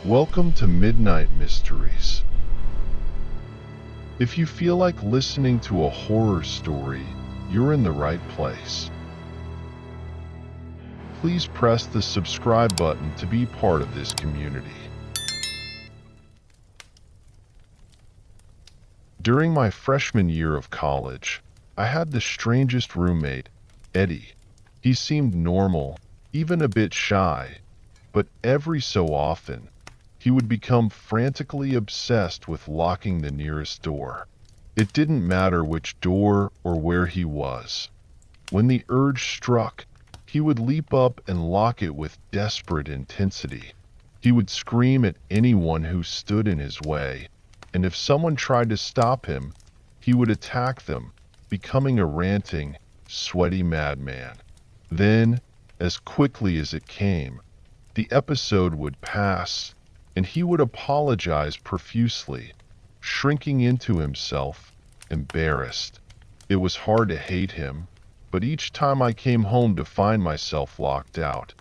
Welcome to Midnight Mysteries. If you feel like listening to a horror story, you're in the right place. Please press the subscribe button to be part of this community. During my freshman year of college, I had the strangest roommate, Eddie. He seemed normal, even a bit shy, but every so often, he would become frantically obsessed with locking the nearest door. It didn't matter which door or where he was. When the urge struck, he would leap up and lock it with desperate intensity. He would scream at anyone who stood in his way, and if someone tried to stop him, he would attack them, becoming a ranting, sweaty madman. Then, as quickly as it came, the episode would pass, and he would apologize profusely, shrinking into himself, embarrassed. It was hard to hate him, but each time I came home to find myself locked out,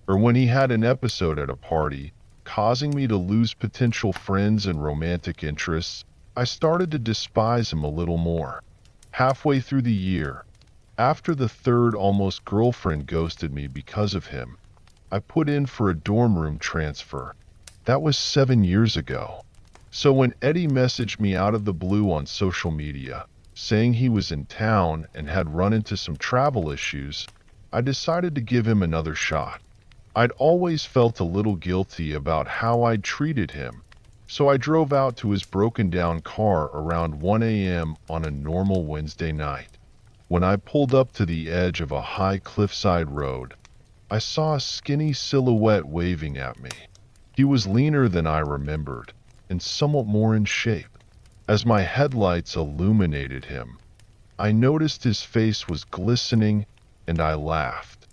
or when he had an episode at a party, causing me to lose potential friends and romantic interests, I started to despise him a little more. Halfway through the year, after the third almost girlfriend ghosted me because of him, I put in for a dorm room transfer. That was 7 years ago. So when Eddie messaged me out of the blue on social media, saying he was in town and had run into some travel issues, I decided to give him another shot. I'd always felt a little guilty about how I'd treated him, so I drove out to his broken down car around 1 a.m. on a normal Wednesday night. When I pulled up to the edge of a high cliffside road, I saw a skinny silhouette waving at me. He was leaner than I remembered, and somewhat more in shape. As my headlights illuminated him, I noticed his face was glistening, and I laughed.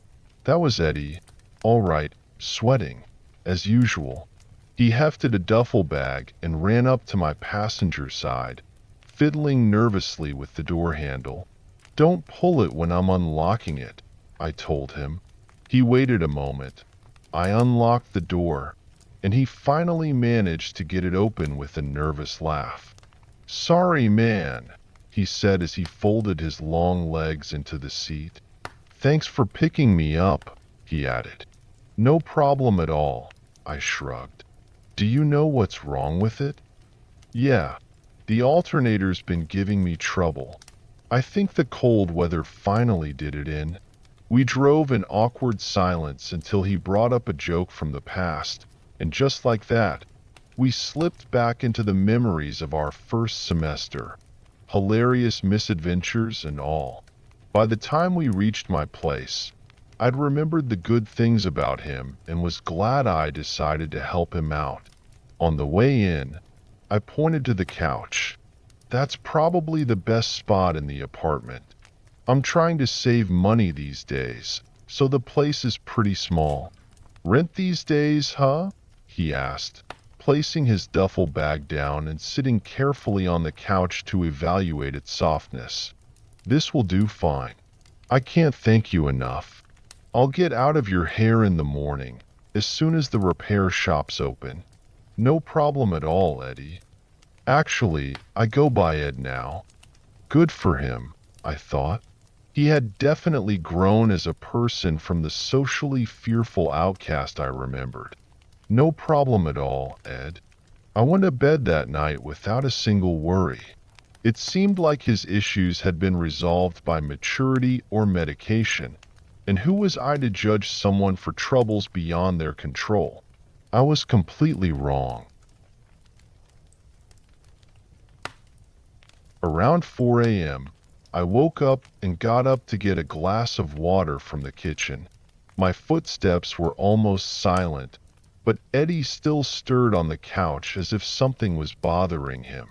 That was Eddie, all right, sweating, as usual. He hefted a duffel bag and ran up to my passenger side, fiddling nervously with the door handle. "Don't pull it when I'm unlocking it," I told him. He waited a moment. I unlocked the door, and he finally managed to get it open with a nervous laugh. "Sorry, man," he said as he folded his long legs into the seat. "Thanks for picking me up," he added. "No problem at all," I shrugged. "Do you know what's wrong with it?" "Yeah, the alternator's been giving me trouble. I think the cold weather finally did it in." We drove in awkward silence until he brought up a joke from the past, and just like that, we slipped back into the memories of our first semester, hilarious misadventures and all. By the time we reached my place, I'd remembered the good things about him and was glad I decided to help him out. On the way in, I pointed to the couch. "That's probably the best spot in the apartment. I'm trying to save money these days, so the place is pretty small." "Rent these days, huh?" he asked, placing his duffel bag down and sitting carefully on the couch to evaluate its softness. "This will do fine. I can't thank you enough. I'll get out of your hair in the morning, as soon as the repair shop's open." "No problem at all, Eddie. Actually, I go by Ed now." Good for him, I thought. He had definitely grown as a person from the socially fearful outcast I remembered. "No problem at all, Ed." I went to bed that night without a single worry. It seemed like his issues had been resolved by maturity or medication, and who was I to judge someone for troubles beyond their control? I was completely wrong. Around 4 a.m., I woke up and got up to get a glass of water from the kitchen. My footsteps were almost silent, but Eddie still stirred on the couch as if something was bothering him.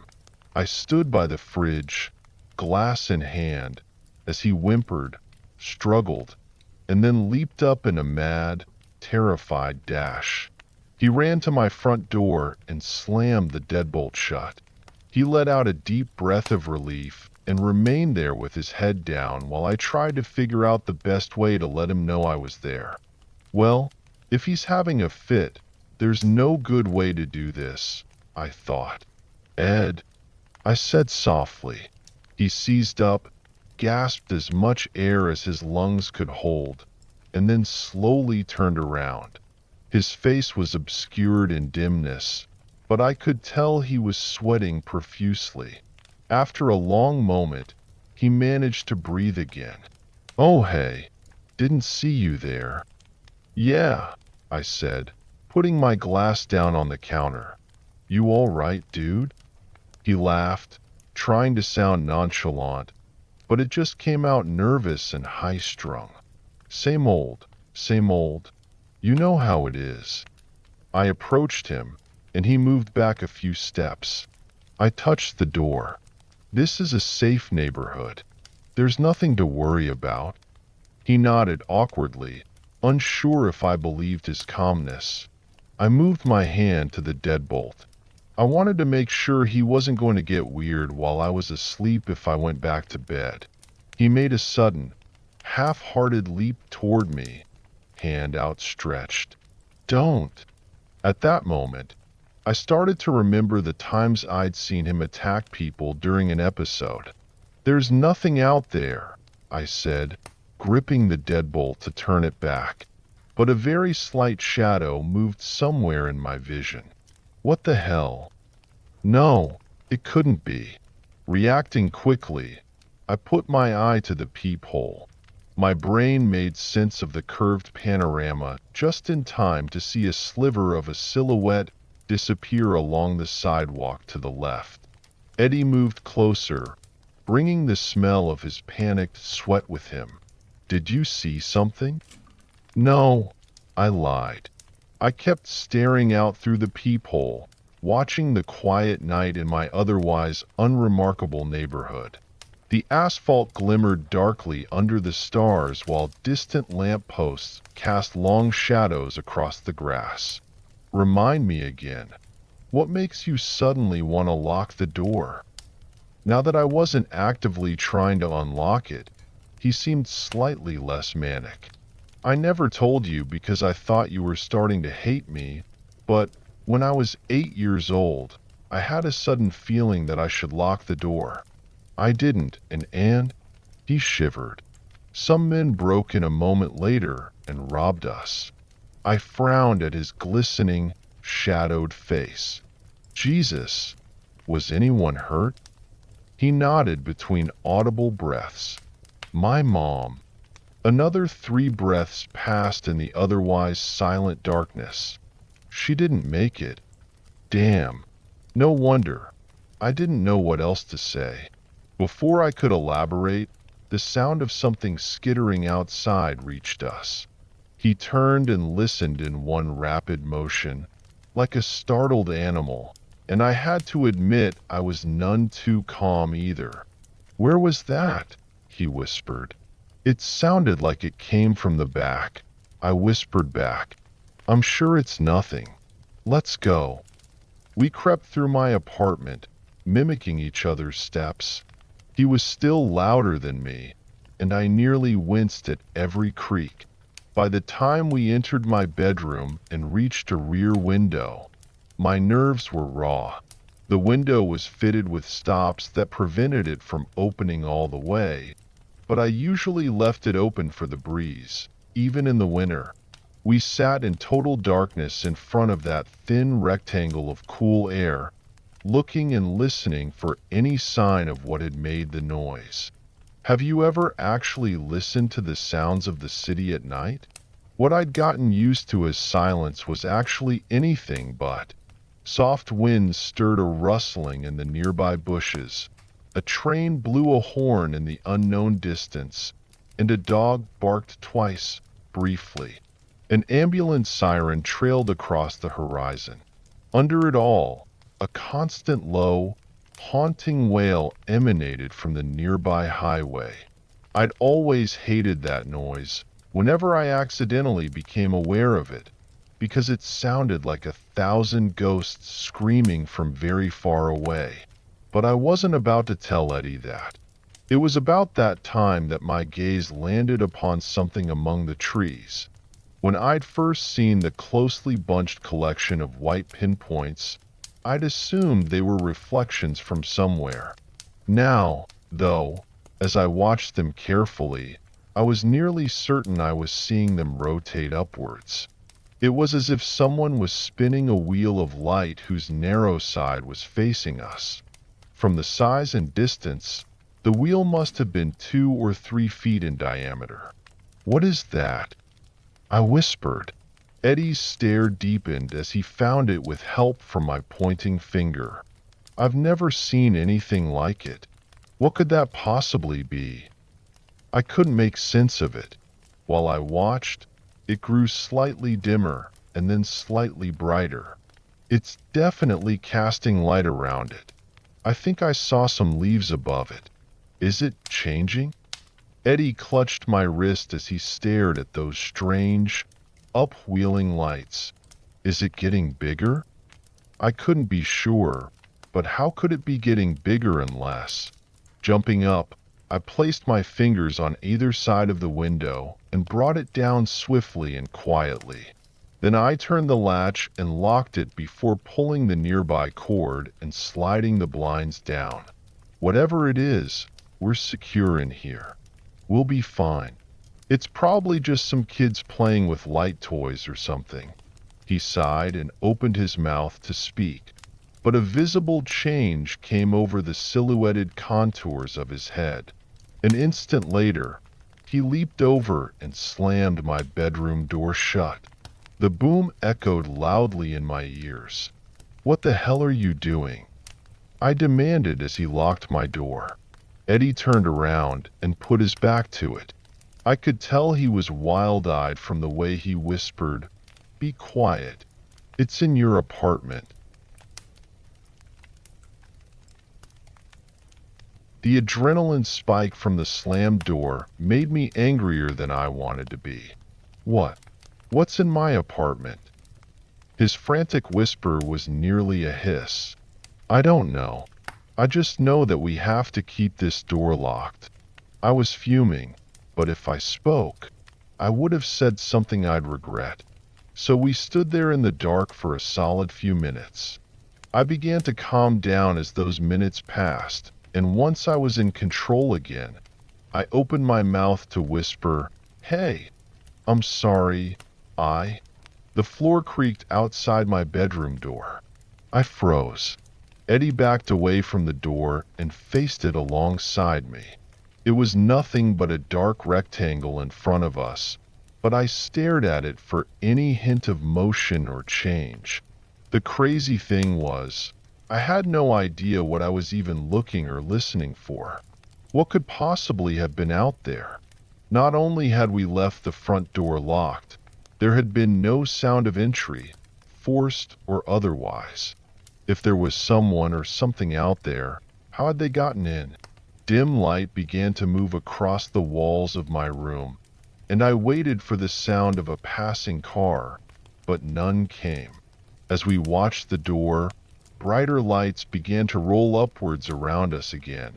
I stood by the fridge, glass in hand, as he whimpered, struggled, and then leaped up in a mad, terrified dash. He ran to my front door and slammed the deadbolt shut. He let out a deep breath of relief and remained there with his head down while I tried to figure out the best way to let him know I was there. Well, if he's having a fit, There's no good way to do this, I thought. Ed, I said softly. He seized up, gasped as much air as his lungs could hold, and then slowly turned around. His face was obscured in dimness, but I could tell he was sweating profusely. After a long moment, he managed to breathe again. "Oh hey, didn't see you there." "Yeah," I said, putting my glass down on the counter. "You all right, dude?" He laughed, trying to sound nonchalant, but it just came out nervous and high-strung. Same old, same old. You know how it is." I approached him, and he moved back a few steps. I touched the door. "This is a safe neighborhood. There's nothing to worry about." He nodded awkwardly, unsure if I believed his calmness. I moved my hand to the deadbolt. I wanted to make sure he wasn't going to get weird while I was asleep if I went back to bed. He made a sudden, half-hearted leap toward me, hand outstretched. "Don't." At that moment, I started to remember the times I'd seen him attack people during an episode. "There's nothing out there," I said, gripping the deadbolt to turn it back. But a very slight shadow moved somewhere in my vision. What the hell? No, it couldn't be. Reacting quickly, I put my eye to the peephole. My brain made sense of the curved panorama just in time to see a sliver of a silhouette disappear along the sidewalk to the left. Eddie moved closer, bringing the smell of his panicked sweat with him. "Did you see something?" "No," I lied. I kept staring out through the peephole, watching the quiet night in my otherwise unremarkable neighborhood. The asphalt glimmered darkly under the stars while distant lampposts cast long shadows across the grass. "Remind me again, what makes you suddenly want to lock the door?" Now that I wasn't actively trying to unlock it, he seemed slightly less manic. "I never told you because I thought you were starting to hate me, but when I was 8 years old, I had a sudden feeling that I should lock the door. I didn't, and he shivered. "Some men broke in a moment later and robbed us." I frowned at his glistening, shadowed face. "Jesus, was anyone hurt?" He nodded between audible breaths. "My mom." Another 3 breaths passed in the otherwise silent darkness. "She didn't make it." Damn. No wonder. I didn't know what else to say. Before I could elaborate, the sound of something skittering outside reached us. He turned and listened in one rapid motion, like a startled animal, and I had to admit I was none too calm either. "Where was that?" he whispered. "It sounded like it came from the back." I whispered back, "I'm sure it's nothing. Let's go." We crept through my apartment, mimicking each other's steps. He was still louder than me, and I nearly winced at every creak. By the time we entered my bedroom and reached a rear window, my nerves were raw. The window was fitted with stops that prevented it from opening all the way, but I usually left it open for the breeze, even in the winter. We sat in total darkness in front of that thin rectangle of cool air, looking and listening for any sign of what had made the noise. Have you ever actually listened to the sounds of the city at night? What I'd gotten used to as silence was actually anything but. Soft winds stirred a rustling in the nearby bushes. A train blew a horn in the unknown distance, and a dog barked twice, briefly. An ambulance siren trailed across the horizon. Under it all, a constant low, haunting wail emanated from the nearby highway. I'd always hated that noise whenever I accidentally became aware of it, because it sounded like 1,000 ghosts screaming from very far away. But I wasn't about to tell Eddie that. It was about that time that my gaze landed upon something among the trees. When I'd first seen the closely bunched collection of white pinpoints, I'd assumed they were reflections from somewhere. Now, though, as I watched them carefully, I was nearly certain I was seeing them rotate upwards. It was as if someone was spinning a wheel of light whose narrow side was facing us. From the size and distance, the wheel must have been 2 or 3 feet in diameter. "What is that?" I whispered. Eddie's stare deepened as he found it with help from my pointing finger. "I've never seen anything like it. What could that possibly be?" I couldn't make sense of it. While I watched, it grew slightly dimmer and then slightly brighter. "It's definitely casting light around it. I think I saw some leaves above it. Is it changing?" Eddie clutched my wrist as he stared at those strange, up-wheeling lights. "Is it getting bigger?" I couldn't be sure, but how could it be getting bigger unless? Jumping up, I placed my fingers on either side of the window and brought it down swiftly and quietly. Then I turned the latch and locked it before pulling the nearby cord and sliding the blinds down. "Whatever it is, we're secure in here. We'll be fine. It's probably just some kids playing with light toys or something." He sighed and opened his mouth to speak, but a visible change came over the silhouetted contours of his head. An instant later, he leaped over and slammed my bedroom door shut. The boom echoed loudly in my ears. "What the hell are you doing?" I demanded as he locked my door. Eddie turned around and put his back to it. I could tell he was wild-eyed from the way he whispered, "Be quiet. It's in your apartment." The adrenaline spike from the slammed door made me angrier than I wanted to be. What's in my apartment?" His frantic whisper was nearly a hiss. "I don't know. I just know that we have to keep this door locked." I was fuming, but if I spoke, I would have said something I'd regret. So we stood there in the dark for a solid few minutes. I began to calm down as those minutes passed, and once I was in control again, I opened my mouth to whisper, "Hey, I'm sorry, The floor creaked outside my bedroom door. I froze. Eddie backed away from the door and faced it alongside me. It was nothing but a dark rectangle in front of us, but I stared at it for any hint of motion or change. The crazy thing was, I had no idea what I was even looking or listening for. What could possibly have been out there? Not only had we left the front door locked, there had been no sound of entry, forced or otherwise. If there was someone or something out there, how had they gotten in? Dim light began to move across the walls of my room, and I waited for the sound of a passing car, but none came. As we watched the door, brighter lights began to roll upwards around us again,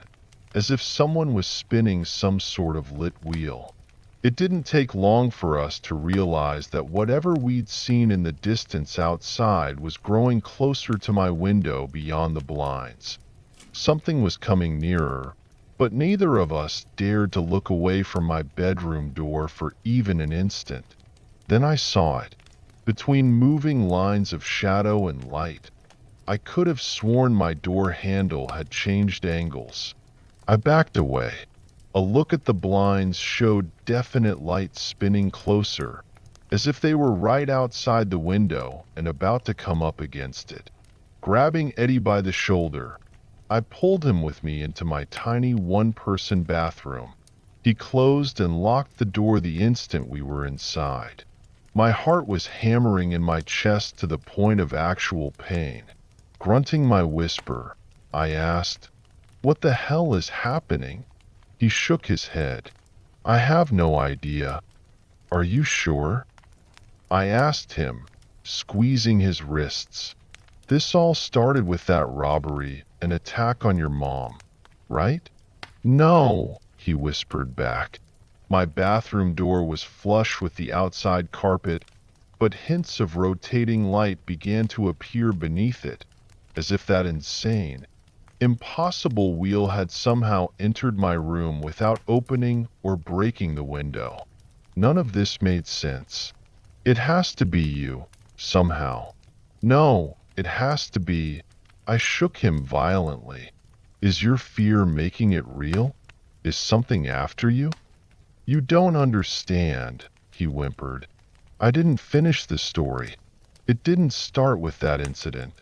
as if someone was spinning some sort of lit wheel. It didn't take long for us to realize that whatever we'd seen in the distance outside was growing closer to my window beyond the blinds. Something was coming nearer, but neither of us dared to look away from my bedroom door for even an instant. Then I saw it, between moving lines of shadow and light. I could have sworn my door handle had changed angles. I backed away. A look at the blinds showed definite light spinning closer, as if they were right outside the window and about to come up against it. Grabbing Eddie by the shoulder, I pulled him with me into my tiny one-person bathroom. He closed and locked the door the instant we were inside. My heart was hammering in my chest to the point of actual pain. Grunting my whisper, I asked, "What the hell is happening?" He shook his head. "I have no idea." "Are you sure?" I asked him, squeezing his wrists. "This all started with that robbery, an attack on your mom, right?" "No," he whispered back. My bathroom door was flush with the outside carpet, but hints of rotating light began to appear beneath it, as if that insane, impossible wheel had somehow entered my room without opening or breaking the window. None of this made sense. It has to be you, somehow. No, it has to be. I shook him violently. Is your fear making it real? Is something after you? You don't understand, he whimpered. I didn't finish the story. It didn't start with that incident.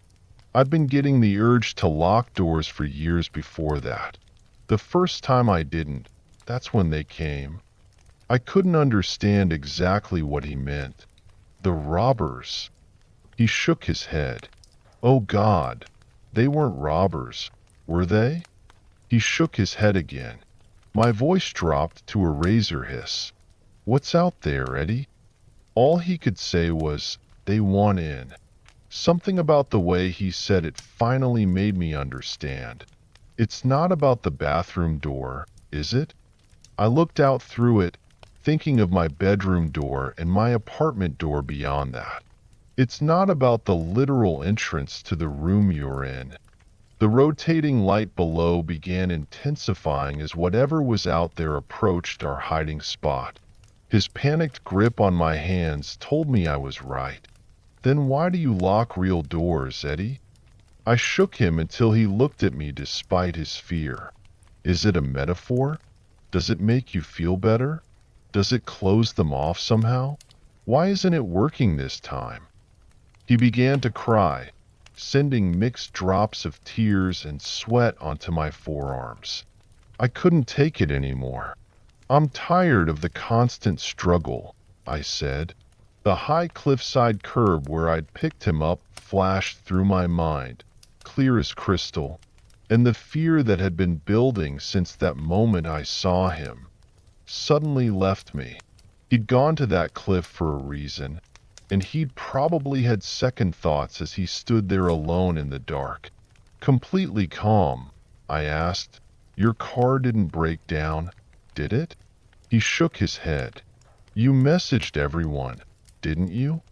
I'd been getting the urge to lock doors for years before that. The first time I didn't, that's when they came. I couldn't understand exactly what he meant. The robbers. He shook his head. Oh God, they weren't robbers, were they? He shook his head again. My voice dropped to a razor hiss. What's out there, Eddie? All he could say was, they want in. Something about the way he said it finally made me understand. It's not about the bathroom door, is it? I looked out through it, thinking of my bedroom door and my apartment door beyond that. It's not about the literal entrance to the room you're in. The rotating light below began intensifying as whatever was out there approached our hiding spot. His panicked grip on my hands told me I was right. Then why do you lock real doors, Eddie? I shook him until he looked at me despite his fear. Is it a metaphor? Does it make you feel better? Does it close them off somehow? Why isn't it working this time? He began to cry, sending mixed drops of tears and sweat onto my forearms. I couldn't take it anymore. I'm tired of the constant struggle, I said. The high cliffside curb where I'd picked him up flashed through my mind, clear as crystal, and the fear that had been building since that moment I saw him suddenly left me. He'd gone to that cliff for a reason, and he'd probably had second thoughts as he stood there alone in the dark. Completely calm, I asked, your car didn't break down, did it? He shook his head. You messaged everyone, didn't you?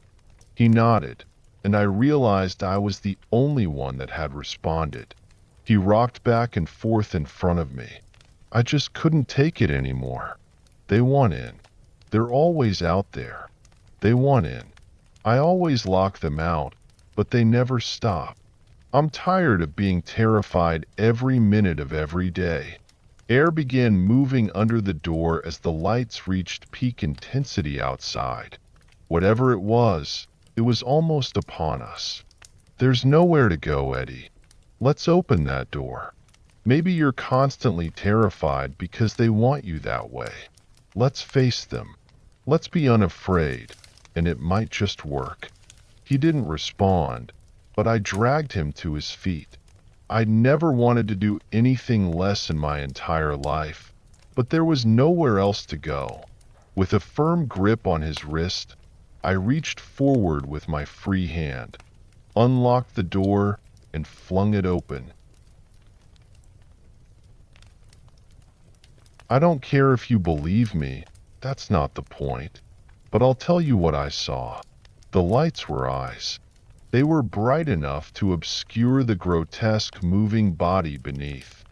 He nodded, and I realized I was the only one that had responded. He rocked back and forth in front of me. I just couldn't take it anymore. They want in. They're always out there. They want in. I always lock them out, but they never stop. I'm tired of being terrified every minute of every day. Air began moving under the door as the lights reached peak intensity outside. Whatever it was almost upon us. There's nowhere to go, Eddie. Let's open that door. Maybe you're constantly terrified because they want you that way. Let's face them. Let's be unafraid, and it might just work. He didn't respond, but I dragged him to his feet. I'd never wanted to do anything less in my entire life, but there was nowhere else to go. With a firm grip on his wrist, I reached forward with my free hand, unlocked the door, and flung it open. I don't care if you believe me, that's not the point. But I'll tell you what I saw. The lights were eyes. They were bright enough to obscure the grotesque moving body beneath.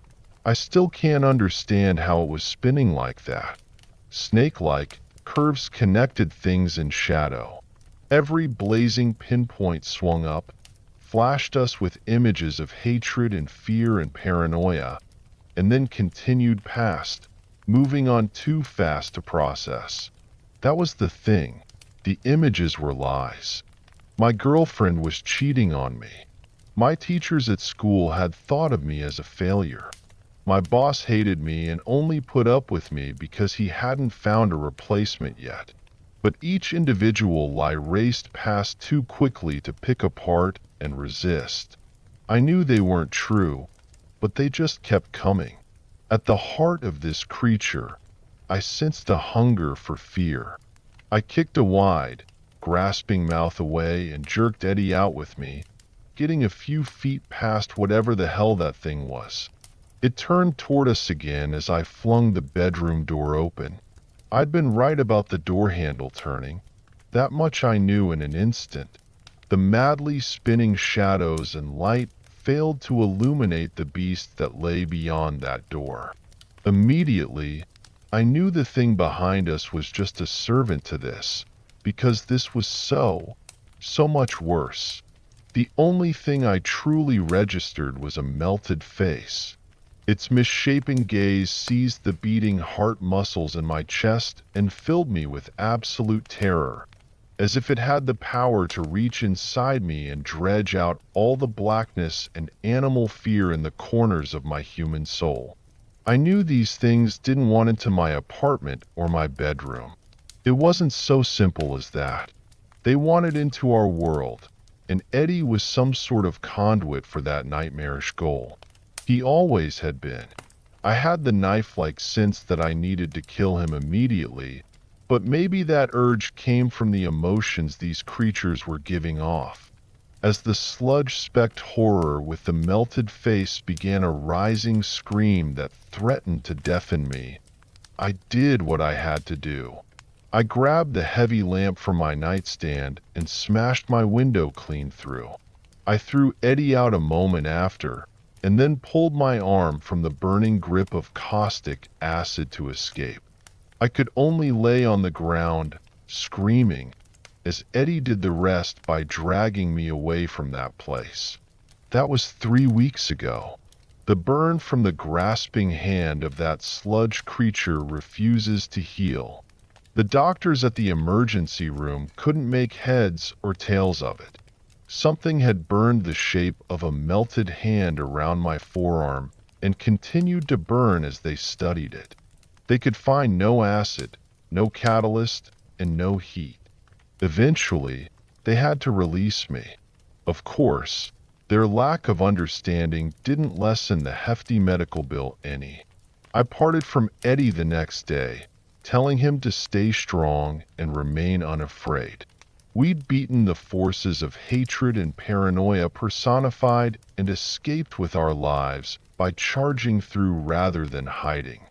I still can't understand how it was spinning like that. Snake-like, curves connected things in shadow. Every blazing pinpoint swung up, flashed us with images of hatred and fear and paranoia, and then continued past, moving on too fast to process. That was the thing. The images were lies. My girlfriend was cheating on me. My teachers at school had thought of me as a failure. My boss hated me and only put up with me because he hadn't found a replacement yet. But each individual lie raced past too quickly to pick apart and resist. I knew they weren't true, but they just kept coming. At the heart of this creature, I sensed a hunger for fear. I kicked a wide, grasping mouth away and jerked Eddie out with me, getting a few feet past whatever the hell that thing was. It turned toward us again as I flung the bedroom door open. I'd been right about the door handle turning. That much I knew in an instant. The madly spinning shadows and light failed to illuminate the beast that lay beyond that door. Immediately, I knew the thing behind us was just a servant to this, because this was so much worse. The only thing I truly registered was a melted face. Its misshapen gaze seized the beating heart muscles in my chest and filled me with absolute terror, as if it had the power to reach inside me and dredge out all the blackness and animal fear in the corners of my human soul. I knew these things didn't want into my apartment or my bedroom. It wasn't so simple as that. They wanted into our world, and Eddie was some sort of conduit for that nightmarish goal. He always had been. I had the knife-like sense that I needed to kill him immediately, but maybe that urge came from the emotions these creatures were giving off. As the sludge-specked horror with the melted face began a rising scream that threatened to deafen me, I did what I had to do. I grabbed the heavy lamp from my nightstand and smashed my window clean through. I threw Eddie out a moment after, and then pulled my arm from the burning grip of caustic acid to escape. I could only lay on the ground, screaming, as Eddie did the rest by dragging me away from that place. That was 3 weeks ago. The burn from the grasping hand of that sludge creature refuses to heal. The doctors at the emergency room couldn't make heads or tails of it. Something had burned the shape of a melted hand around my forearm and continued to burn as they studied it. They could find no acid, no catalyst, and no heat. Eventually, they had to release me. Of course, their lack of understanding didn't lessen the hefty medical bill any. I parted from Eddie the next day, telling him to stay strong and remain unafraid. We'd beaten the forces of hatred and paranoia personified and escaped with our lives by charging through rather than hiding.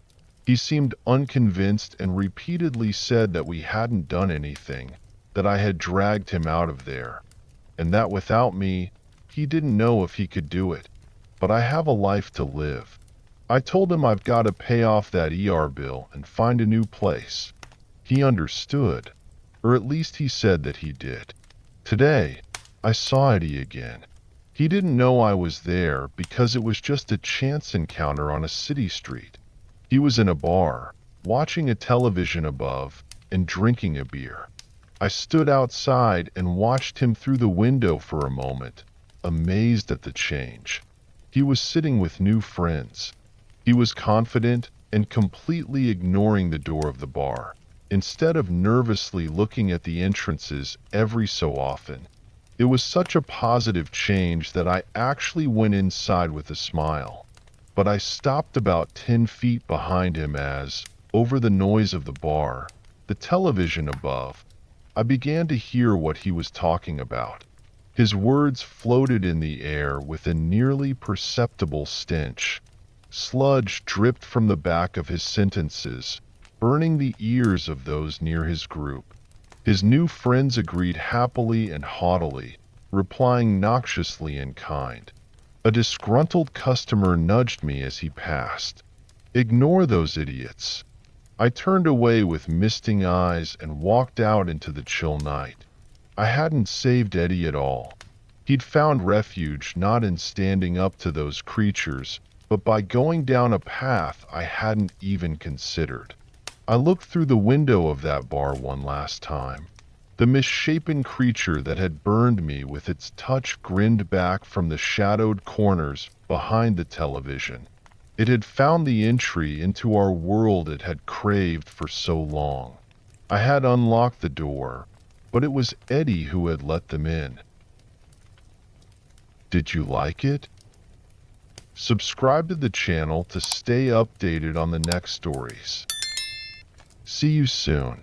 He seemed unconvinced and repeatedly said that we hadn't done anything, that I had dragged him out of there, and that without me, he didn't know if he could do it. But I have a life to live. I told him I've got to pay off that ER bill and find a new place. He understood. Or at least he said that he did. Today, I saw Eddie again. He didn't know I was there because it was just a chance encounter on a city street. He was in a bar, watching a television above and drinking a beer. I stood outside and watched him through the window for a moment, amazed at the change. He was sitting with new friends. He was confident and completely ignoring the door of the bar, instead of nervously looking at the entrances every so often. It was such a positive change that I actually went inside with a smile. But I stopped about 10 feet behind him as, over the noise of the bar, the television above, I began to hear what he was talking about. His words floated in the air with a nearly perceptible stench. Sludge dripped from the back of his sentences, burning the ears of those near his group. His new friends agreed happily and haughtily, replying noxiously in kind. A disgruntled customer nudged me as he passed. "Ignore those idiots." I turned away with misting eyes and walked out into the chill night. I hadn't saved Eddie at all. He'd found refuge not in standing up to those creatures, but by going down a path I hadn't even considered. I looked through the window of that bar one last time. The misshapen creature that had burned me with its touch grinned back from the shadowed corners behind the television. It had found the entry into our world it had craved for so long. I had unlocked the door, but it was Eddie who had let them in. Did you like it? Subscribe to the channel to stay updated on the next stories. See you soon.